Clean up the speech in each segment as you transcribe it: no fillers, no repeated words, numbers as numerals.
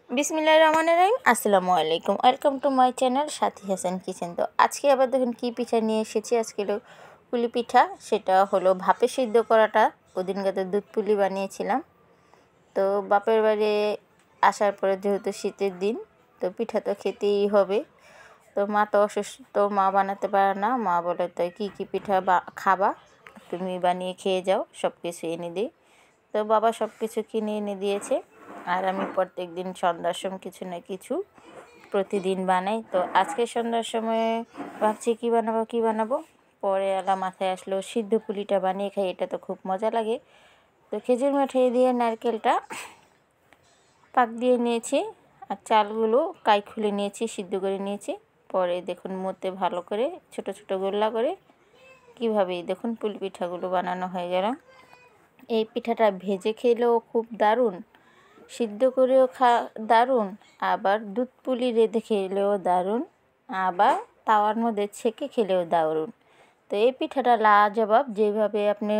বিসমিল্লাহির রহমানির রহিম। আসসালামু আলাইকুম, welcome to my channel Sathi Hasan kitchen. তো আজকে আবার দেখুন কী পিঠা নিয়ে এসেছি। আজকে পুলি পিঠা, সেটা হলো ভাপে সিদ্ধ করাটা। ওদিনকাতে দুধ পুলি বানিয়েছিলাম। তো বাপের বাড়ি আসার পরে যেহেতু শীতের দিন, তো পিঠা তো খেতেই হবে। তো মা তো অসুস্থ, মা বানাতে পারে না। মা বলে তাই কী পিঠা খাবা, তুমি বানিয়ে খেয়ে যাও, সব কিছু এনে দিই। তো বাবা সব কিছু কিনে এনে দিয়েছে, আর আমি প্রত্যেক দিন সন্ধ্যার সময় কিছু না কিছু প্রতিদিন বানাই। তো আজকে সন্ধ্যার সময় ভাবছি কী বানাবো। পরে আলা মাথায় আসলো সিদ্ধ পুলিটা বানিয়ে খাই, এটা তো খুব মজা লাগে। তো খেজুর মিঠাই দিয়ে নারকেলটা পাক দিয়ে নিয়েছি, আর চালগুলো কাই খুলে নিয়েছি, সিদ্ধ করে নিয়েছি। পরে দেখুন মধ্যে ভালো করে ছোট ছোট গোল্লা করে কীভাবে দেখুন পুলি পিঠাগুলো বানানো হয়ে গেল। এই পিঠাটা ভেজে খেলেও খুব দারুণ, সিদ্ধ করেও দারুণ, আবার দুধ পুলি রেঁধে খেলেও দারুণ, আবার তাওয়ার মধ্যে ছেঁকে খেলেও দারুণ। তো এই পিঠাটা লাজবাব, যেভাবে আপনি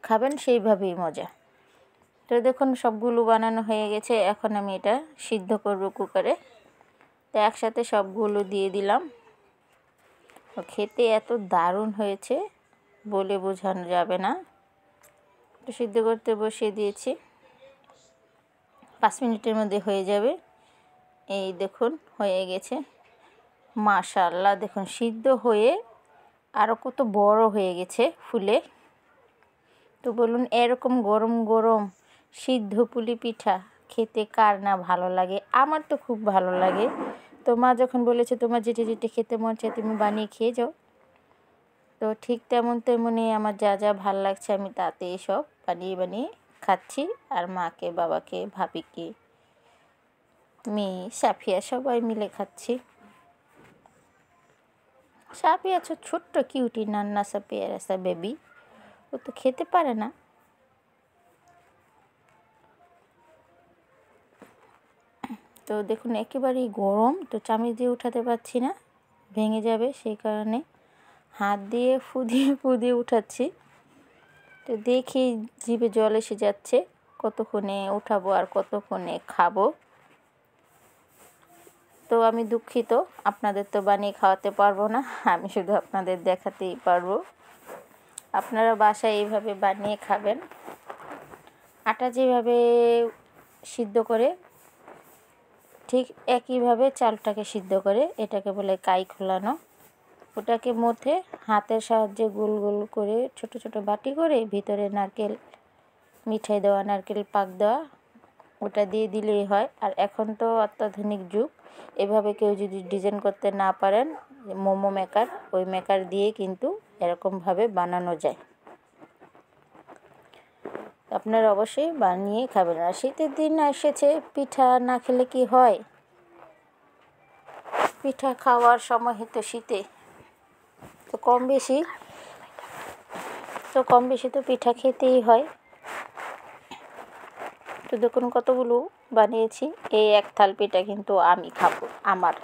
খাবেন সেইভাবেই মজা। তো দেখুন সবগুলো বানানো হয়ে গেছে, এখন আমি এটা সিদ্ধ করব কুকারে। তো একসাথে সবগুলো দিয়ে দিলাম। খেতে এত দারুণ হয়েছে বলে বোঝানো যাবে না। তো সিদ্ধ করতে বসিয়ে দিয়েছি, 5 মিনিটের মধ্যে হয়ে যাবে। এই দেখুন হয়ে গেছে, মাশাআল্লাহ। দেখুন সিদ্ধ হয়ে আরও কত বড় হয়ে গেছে ফুলে। তো বলুন, এরকম গরম গরম সিদ্ধ পুলি পিঠা খেতে কার না ভালো লাগে? আমার তো খুব ভালো লাগে। তো মা যখন বলেছে তোমার যেটা যেটা খেতে মন চায় তুমি বানিয়ে খেয়ে যাও, তো ঠিক তেমনই আমার যা যা ভাল লাগছে আমি তাতে সব বানিয়ে খাচ্ছি। আর মাকে, বাবাকে, ভাবিকে, মেয়ে সাফিয়া সবাই মিলে খাচ্ছি। সাফিয়া ছোট্ট কিউটি নান্না সাফিয়ার একটা বেবি, ও তো খেতে পারে না। তো দেখুন একেবারেই গরম, তো চামচ দিয়ে উঠাতে পারছি না, ভেঙে যাবে, সেই কারণে হাত দিয়ে ফুদিয়ে উঠাচ্ছি। তো দেখি জিভে জল এসে যাচ্ছে, কতক্ষণে উঠাবো আর কতক্ষণে খাবো। তো আমি দুঃখিত, আপনাদের তো বানিয়ে খাওয়াতে পারবো না, আমি শুধু আপনাদের দেখাতেই পারবো। আপনারা বাসায় এইভাবে বানিয়ে খাবেন। আটা যেভাবে সিদ্ধ করে ঠিক একইভাবে চালটাকে সিদ্ধ করে, এটাকে বলে কাই খোলানো। ওটাকে মধ্যে হাতের সাহায্যে গোল গোল করে ছোট ছোট বাটি করে ভিতরে নারকেল মিঠাই দেওয়া, নারকেল পাক দেওয়া, ওটা দিয়ে দিলেই হয়। আর এখন তো অত্যাধুনিক যুগ, এভাবে কেউ যদি ডিজাইন করতে না পারেন, মোমো মেকার, ওই মেকার দিয়ে কিন্তু এরকমভাবে বানানো যায়। আপনারা অবশ্যই বানিয়ে খাবেন। আর শীতের দিন এসেছে, পিঠা না খেলে কি হয়? পিঠা খাওয়ার সময় হতো শীতে, তো কম বেশি তো পিঠা খেতেই হয়। তো দেখুন কতগুলো বানিয়েছি। এই এক থাল পিঠা কিন্তু আমি খাবো, আমার।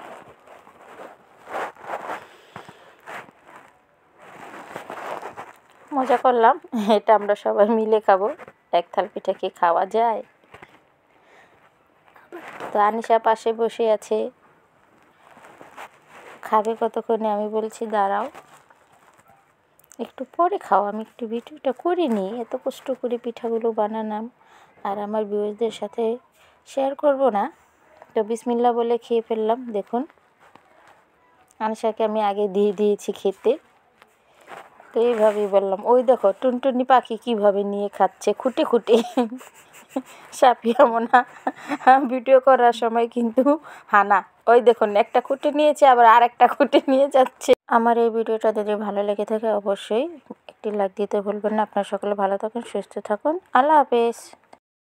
মজা করলাম, এটা আমরা সবাই মিলে খাবো। এক থাল পিঠা কি খাওয়া যায়? তো আনিশা পাশে বসে আছে, খাবে কতক্ষণে। আমি বলছি দাঁড়াও, একটু পরে খাও, আমি একটু ভিডিওটা করে নিই। এত কষ্ট করে পিঠাগুলো বানালাম, আর আমার ভিউয়ারদের সাথে শেয়ার করব না। তো বিসমিল্লাহ বলে খেয়ে ফেললাম। দেখুন আনিশাকে আমি আগে দিয়ে দিয়েছি খেতে। তো এইভাবেই বললাম, ওই দেখো টুনটুনি পাখি কীভাবে নিয়ে খাচ্ছে খুঁটে সাফিয়া মোনা ভিডিও করার সময় কিন্তু হানা, ওই দেখুন একটা খুঁটে নিয়েছে, আবার আরেকটা খুঁটে নিয়ে যাচ্ছে। আমার এই ভিডিওটা যদি ভালো লেগে থাকে অবশ্যই একটি লাইক দিতে ভুলবেন না। আপনারা সকলে ভালো থাকুন, সুস্থ থাকুন, আল্লাহ হাফেজ।